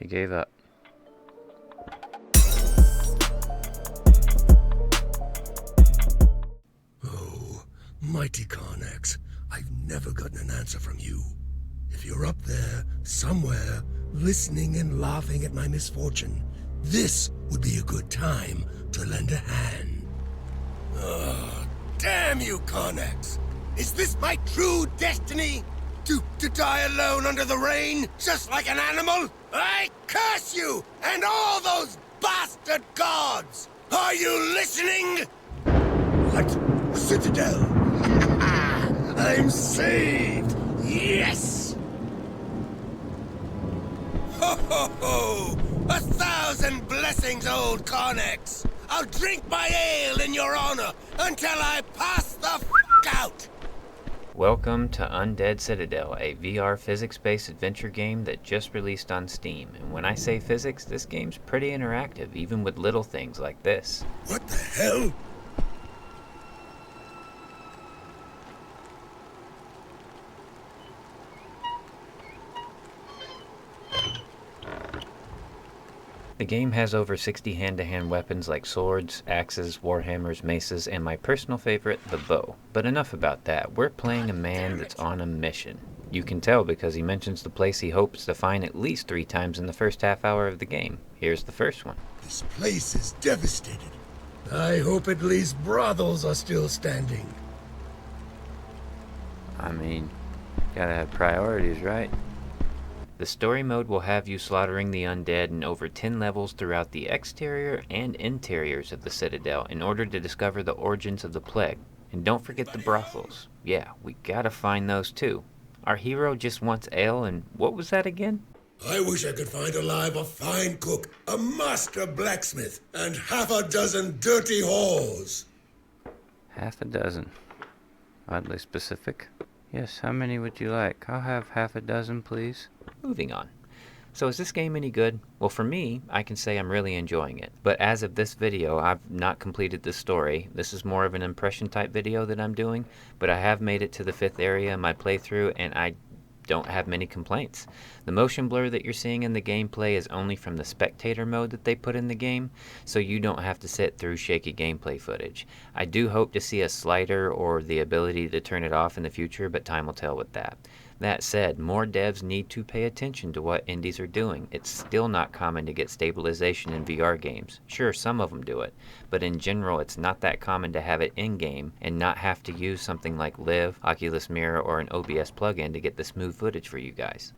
I gave up. Oh, mighty Carnax, I've never gotten an answer from you. If you're up there, somewhere, listening and laughing at my misfortune, this would be a good time to lend a hand. Oh, damn you, Carnax! Is this my true destiny? To die alone under the rain, just like an animal? I curse you, and all those bastard gods! Are you listening? What? The Citadel? I'm saved! Yes! Ho ho ho! 1,000 blessings, old Carnax! I'll drink my ale in your honor until I pass the f*** out! Welcome to Undead Citadel, a VR physics-based adventure game that just released on Steam. And when I say physics, this game's pretty interactive, even with little things like this. What the hell? The game has over 60 hand-to-hand weapons like swords, axes, warhammers, maces, and my personal favorite, the bow. But enough about that. We're playing a man that's on a mission. You can tell because he mentions the place he hopes to find at least 3 times in the first half hour of the game. Here's the first one. This place is devastated. I hope at least brothels are still standing. I mean, gotta have priorities, right? The story mode will have you slaughtering the undead in over 10 levels throughout the exterior and interiors of the Citadel in order to discover the origins of the plague. And don't forget the brothels. Yeah, we gotta find those too. Our hero just wants ale, and what was that again? I wish I could find alive a fine cook, a master blacksmith, and half a dozen dirty whores. Half a dozen. Oddly specific. Yes, how many would you like? I'll have half a dozen, please. Moving on. So is this game any good? Well, for me, I can say I'm really enjoying it. But as of this video, I've not completed the story. This is more of an impression type video that I'm doing, but I have made it to the 5th area in my playthrough, and I don't have many complaints. The motion blur that you're seeing in the gameplay is only from the spectator mode that they put in the game, so you don't have to sit through shaky gameplay footage. I do hope to see a slider or the ability to turn it off in the future, but time will tell with that. That said, more devs need to pay attention to what indies are doing. It's still not common to get stabilization in VR games. Sure, some of them do it, but in general it's not that common to have it in-game and not have to use something like Live, Oculus Mirror, or an OBS plugin to get the smooth footage for you guys.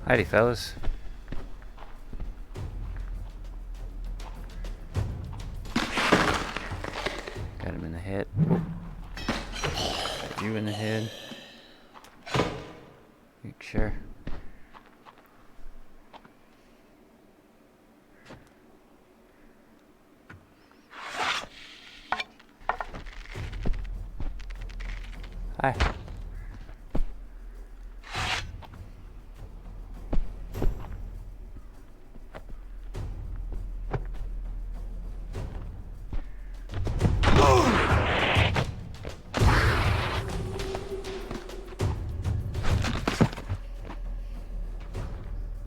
Heidi, fellas. Got him in the head. Got you in the head. Make sure. Hi.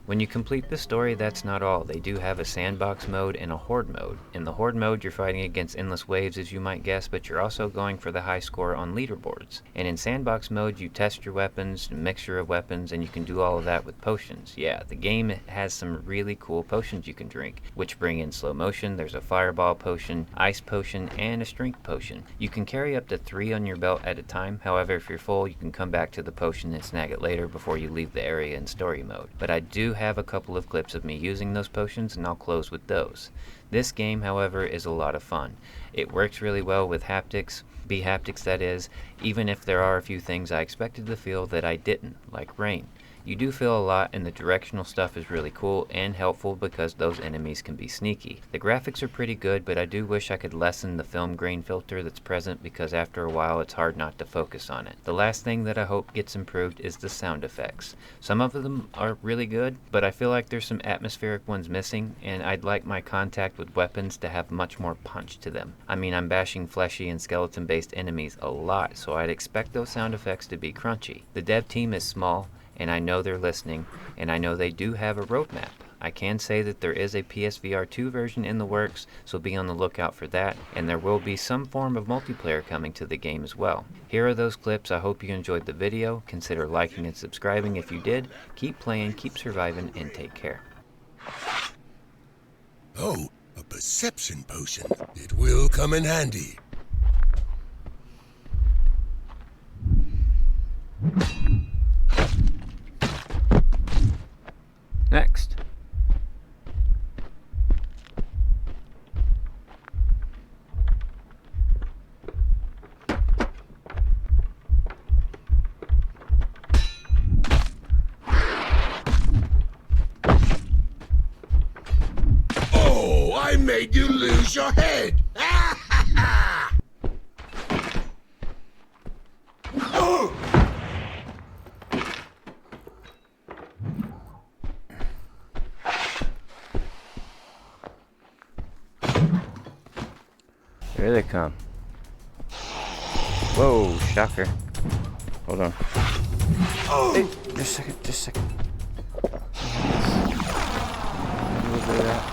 When you complete the story, that's not all. They do have a sandbox mode and a horde mode. In the horde mode, you're fighting against endless waves, as you might guess, but you're also going for the high score on leaderboards. And in sandbox mode, you test your weapons, a mixture of weapons, and you can do all of that with potions. Yeah, the game has some really cool potions you can drink, which bring in slow motion. There's a fireball potion, ice potion, and a strength potion. You can carry up to 3 on your belt at a time. However, if you're full, you can come back to the potion and snag it later before you leave the area in story mode. But I do have a couple of clips of me using those potions, and I'll close with those. This game, however, is a lot of fun. It works really well with haptics, haptics that is, even if there are a few things I expected to feel that I didn't, like rain. You do feel a lot, and the directional stuff is really cool and helpful because those enemies can be sneaky. The graphics are pretty good, but I do wish I could lessen the film grain filter that's present because after a while it's hard not to focus on it. The last thing that I hope gets improved is the sound effects. Some of them are really good, but I feel like there's some atmospheric ones missing, and I'd like my contact with weapons to have much more punch to them. I mean, I'm bashing fleshy and skeleton-based enemies a lot, so I'd expect those sound effects to be crunchy. The dev team is small, and I know they're listening, and I know they do have a roadmap. I can say that there is a PSVR 2 version in the works, so be on the lookout for that, and there will be some form of multiplayer coming to the game as well. Here are those clips. I hope you enjoyed the video. Consider liking and subscribing if you did. Keep playing, keep surviving, and take care. Oh, a perception potion. It will come in handy. Next. Oh, I made you lose your head! Oh! Here they come. Whoa, shocker. Hold on. Oh! Hey, just a second. A little bit of that.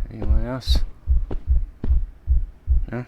Anyone else? No?